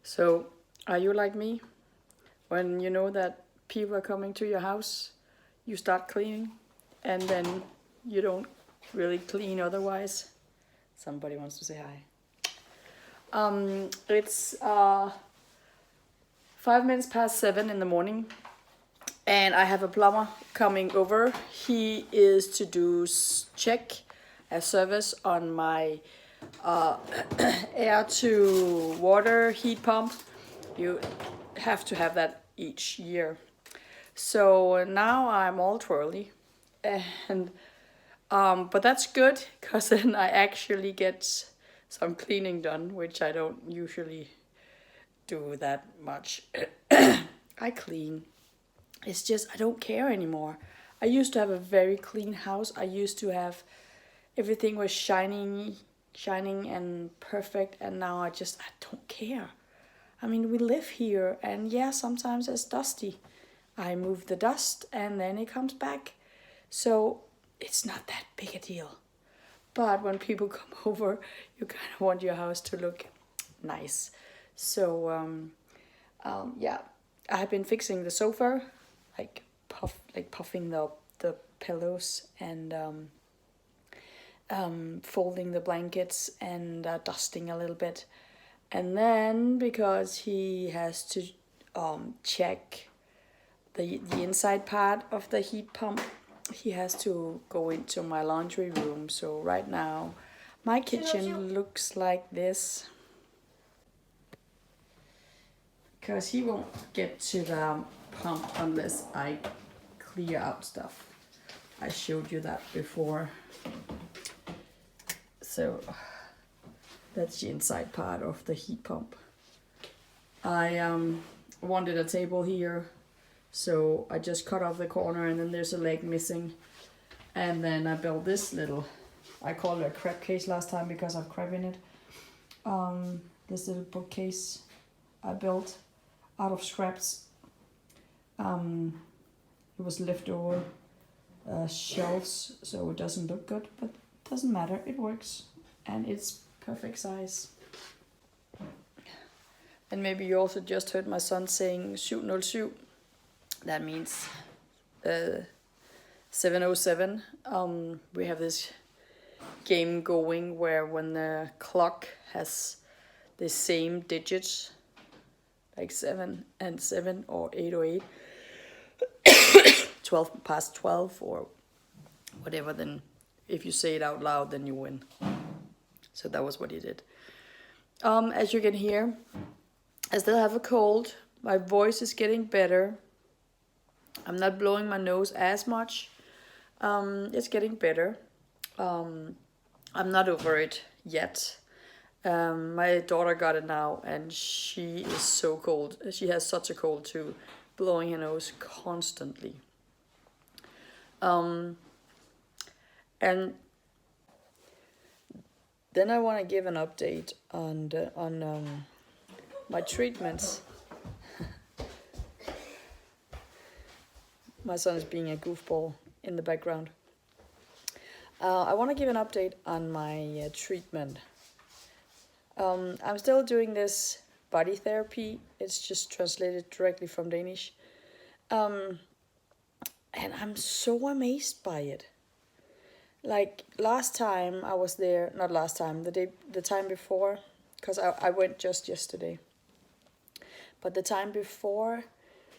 So, are you like me? When you know that people are coming to your house, you start cleaning, and then you don't really clean otherwise. Somebody wants to say hi. It's 5 minutes past 7 in the morning, and I have a plumber coming over. He is to do check a service on my air to water heat pump. You have to have that each year. So now I'm all twirly, and but that's good because then I actually get some cleaning done, which I don't usually do that much. I clean. It's just I don't care anymore. I used to have a very clean house. I used to have everything was shining and perfect, and now I don't care. I mean, we live here, and yeah, sometimes it's dusty. I move the dust, and then it comes back. So it's not that big a deal. But when people come over, you kind of want your house to look nice. So yeah, I have been fixing the sofa, puffing the pillows and folding the blankets and dusting a little bit. And then because he has to check the inside part of the heat pump, he has to go into my laundry room. So right now my kitchen looks like this because he won't get to the pump unless I clear out stuff. I showed you that before. So that's the inside part of the heat pump. I wanted a table here, so I just cut off the corner, and then there's a leg missing. And then I built this little, I called it a crab case last time because I've crab in it. This little bookcase I built out of scraps. It was leftover shelves, so it doesn't look good, but it doesn't matter, it works, and it's perfect size. And maybe you also just heard my son saying 707. That means 707. We have this game going where when the clock has the same digits, like 7 and 7 or 808, 12 past 12 or whatever, then if you say it out loud, then you win. So that was what he did. As you can hear, I still have a cold. My voice is getting better. I'm not blowing my nose as much. It's getting better. I'm not over it yet. My daughter got it now, and she is so cold. She has such a cold too, blowing her nose constantly. And then I want to give an update on my treatments. My son is being a goofball in the background. I want to give an update on my treatment. I'm still doing this body therapy. It's just translated directly from Danish. And I'm so amazed by it. Like last time I was there, not last time, the time before, because I went just yesterday. But the time before,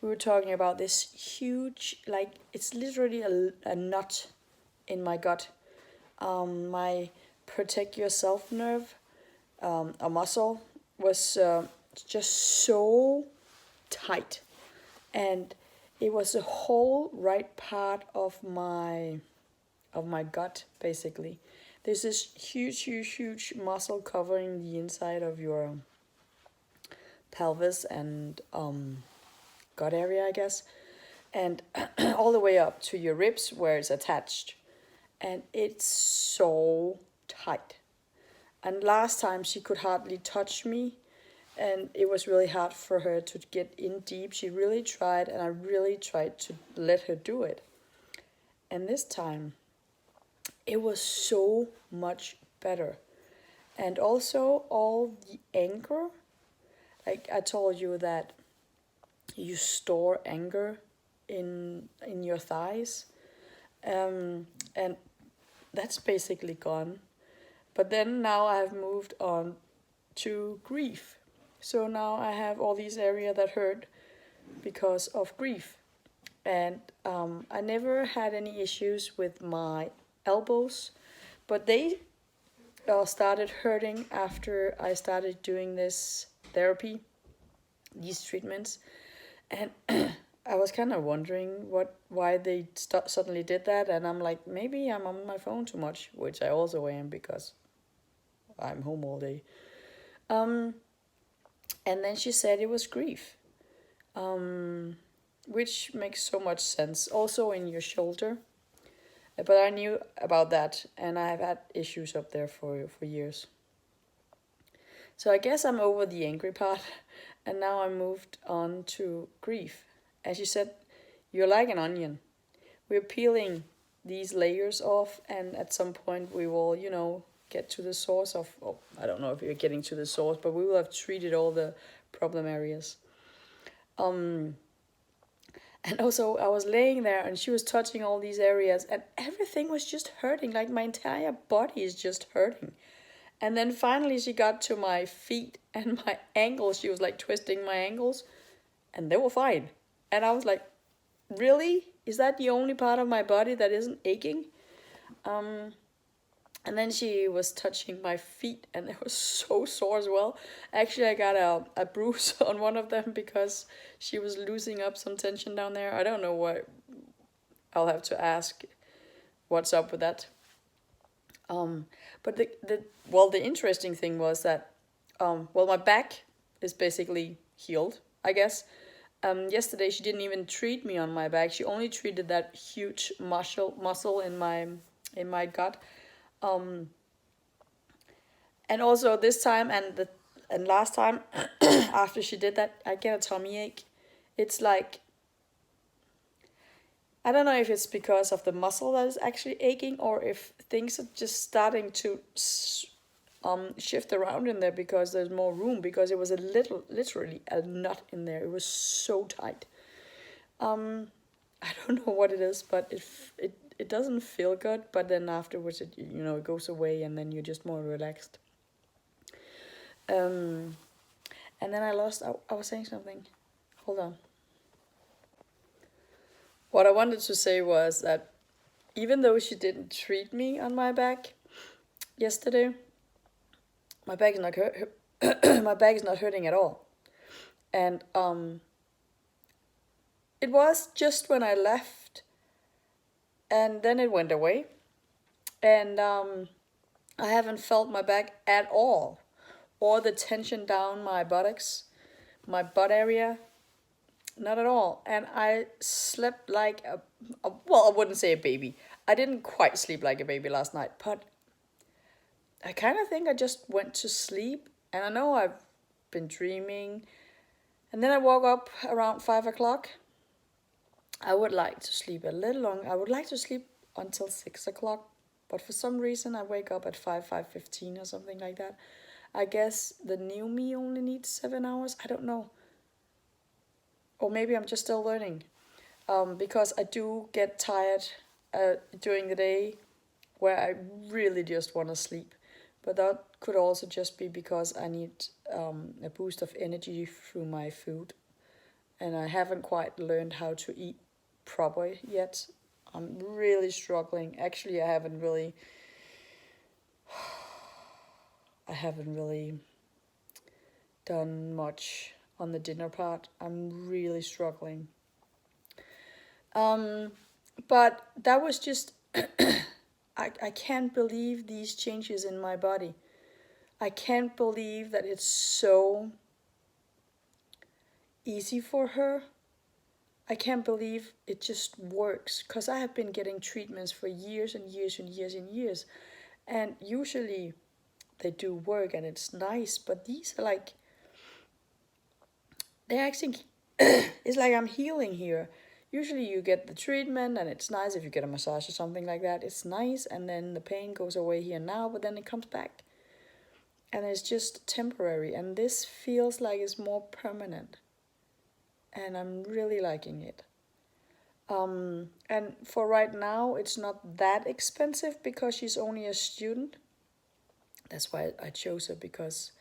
we were talking about this huge, like it's literally a knot in my gut. My protect yourself nerve, a muscle, was just so tight, and it was the whole right part of my gut basically. There's this huge muscle covering the inside of your pelvis and gut area, I guess, and all the way up to your ribs where it's attached, and it's so tight. And last time she could hardly touch me, and it was really hard for her to get in deep. She really tried, and I really tried to let her do it. And this time, it was so much better. And also all the anger, like I told you that you store anger in your thighs, and that's basically gone. But then now I've moved on to grief. So now I have all these areas that hurt because of grief. And I never had any issues with my elbows, but they started hurting after I started doing this therapy, these treatments. And I was kind of wondering why they suddenly did that, and I'm like, maybe I'm on my phone too much, which I also am because I'm home all day. And then she said it was grief, which makes so much sense. Also in your shoulder, but I knew about that, and I have had issues up there for years. So I guess I'm over the angry part, and now I moved on to grief. As you said, you're like an onion. We're peeling these layers off, and at some point we will, get to the source of, I don't know if you're getting to the source, but we will have treated all the problem areas. And also I was laying there and she was touching all these areas and everything was just hurting, like my entire body is just hurting. And then finally she got to my feet and my ankles. She was like twisting my ankles and they were fine. And I was like, really? Is that the only part of my body that isn't aching? And then she was touching my feet and it was so sore as well. Actually, I got a bruise on one of them because she was losing up some tension down there. I don't know what. I'll have to ask what's up with that. But the interesting thing was that, my back is basically healed, I guess. Yesterday she didn't even treat me on my back. She only treated that huge muscle in my gut. And also this time and last time after she did that, I get a tummy ache. It's like, I don't know if it's because of the muscle that is actually aching or if things are just starting to shift around in there because there's more room, because it was literally a knot in there. It was so tight. I don't know what it is, but it doesn't feel good, but then afterwards it goes away and then you're just more relaxed. And then I was saying something. Hold on. What I wanted to say was that even though she didn't treat me on my back yesterday, my back is not my back is not hurting at all. And it was just when I left, and then it went away, and I haven't felt my back at all, or the tension down my buttocks, my butt area. Not at all. And I slept like I wouldn't say a baby. I didn't quite sleep like a baby last night, but I kind of think I just went to sleep. And I know I've been dreaming. And then I woke up around 5 o'clock. I would like to sleep a little longer. I would like to sleep until 6 o'clock. But for some reason, I wake up at 5:15 or something like that. I guess the new me only needs 7 hours. I don't know. Or maybe I'm just still learning, because I do get tired during the day where I really just want to sleep. But that could also just be because I need a boost of energy through my food. And I haven't quite learned how to eat proper yet. I'm really struggling. Actually, I haven't really done much on the dinner part. I'm really struggling. But that was just, I can't believe these changes in my body. I can't believe that it's so easy for her. I can't believe it just works, because I have been getting treatments for years and years and years and years. And usually they do work and it's nice, but these are like, they're actually, it's like I'm healing here. Usually you get the treatment and it's nice if you get a massage or something like that. It's nice and then the pain goes away here and now, but then it comes back. and it's just temporary, and this feels like it's more permanent, and I'm really liking it. And for right now, it's not that expensive because she's only a student. That's why I chose her, because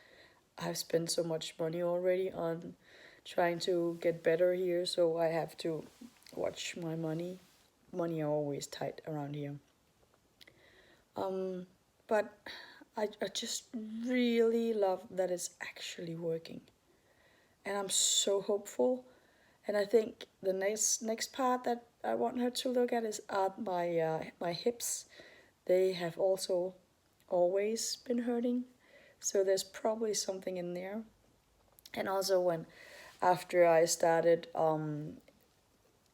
I've spent so much money already on trying to get better here, so I have to watch my money. Money are always tight around here. But I just really love that it's actually working. And I'm so hopeful. And I think the next part that I want her to look at is my hips. They have also always been hurting, so there's probably something in there. And also after I started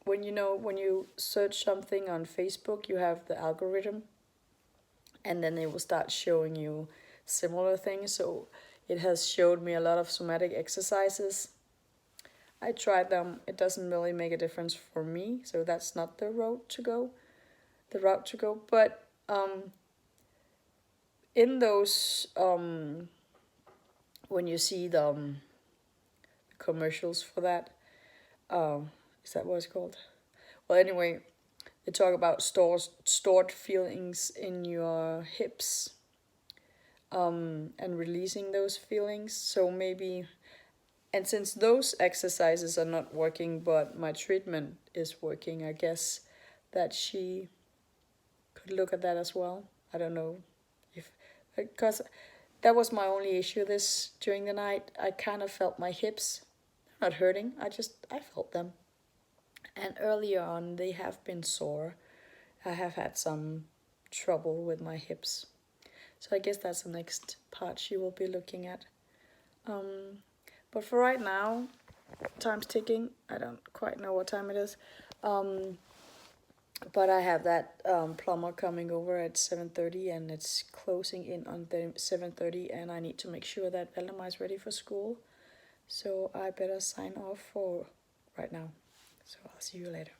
when you search something on Facebook, you have the algorithm, and then it will start showing you similar things. So it has showed me a lot of somatic exercises. I tried them. It doesn't really make a difference for me, so that's not the route to go. But in those when you see the commercials for that, is that what it's called? Well, anyway, they talk about stored feelings in your hips, and releasing those feelings. So maybe, and since those exercises are not working, but my treatment is working, I guess that she could look at that as well. I don't know if, because that was my only issue this during the night. I kind of felt my hips not hurting. I felt them. And earlier on, they have been sore. I have had some trouble with my hips. So I guess that's the next part she will be looking at. But for right now, time's ticking. I don't quite know what time it is. But I have that plumber coming over at 7:30, and it's closing in on 7:30, and I need to make sure that Valdemar is ready for school. So I better sign off for right now. So I'll see you later.